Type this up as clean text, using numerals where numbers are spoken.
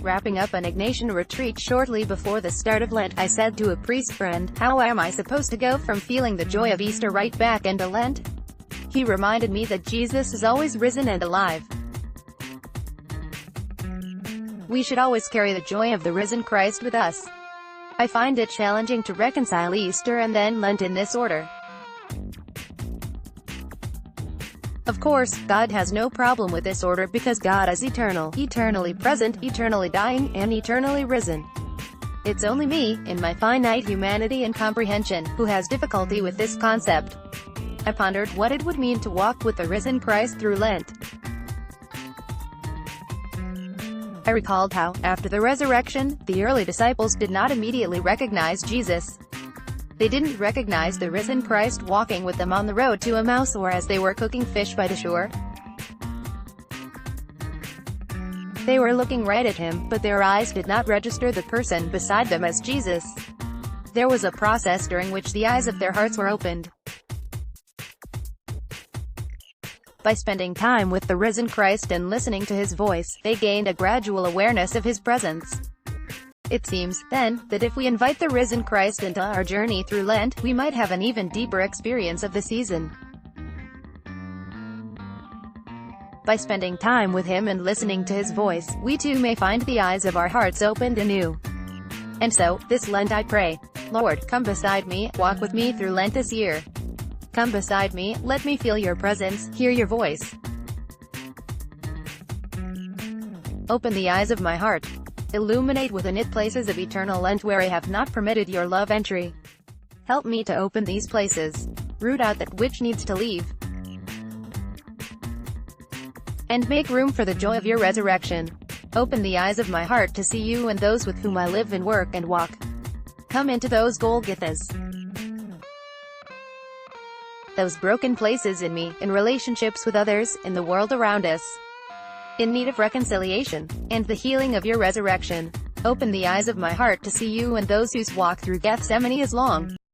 Wrapping up an Ignatian retreat shortly before the start of Lent, I said to a priest friend, "How am I supposed to go from feeling the joy of Easter right back into Lent?" He reminded me that Jesus is always risen and alive. We should always carry the joy of the risen Christ with us. I find it challenging to reconcile Easter and then Lent in this order. Of course, God has no problem with this order because God is eternal, eternally present, eternally dying, and eternally risen. It's only me, in my finite humanity and comprehension, who has difficulty with this concept. I pondered what it would mean to walk with the risen Christ through Lent. I recalled how, after the resurrection, the early disciples did not immediately recognize Jesus. They didn't recognize the risen Christ walking with them on the road to Emmaus or as they were cooking fish by the shore. They were looking right at him, but their eyes did not register the person beside them as Jesus. There was a process during which the eyes of their hearts were opened. By spending time with the risen Christ and listening to his voice, they gained a gradual awareness of his presence. It seems, then, that if we invite the risen Christ into our journey through Lent, we might have an even deeper experience of the season. By spending time with him and listening to his voice, we too may find the eyes of our hearts opened anew. And so, this Lent I pray, Lord, come beside me, walk with me through Lent this year. Come beside me, let me feel your presence, hear your voice. Open the eyes of my heart. Illuminate within it places of eternal Lent where I have not permitted your love entry. Help me to open these places. Root out that which needs to leave. And make room for the joy of your resurrection. Open the eyes of my heart to see you and those with whom I live and work and walk. Come into those Golgothas. Those broken places in me, in relationships with others, in the world around us, in need of reconciliation, and the healing of your resurrection. Open the eyes of my heart to see you and those whose walk through Gethsemane is long.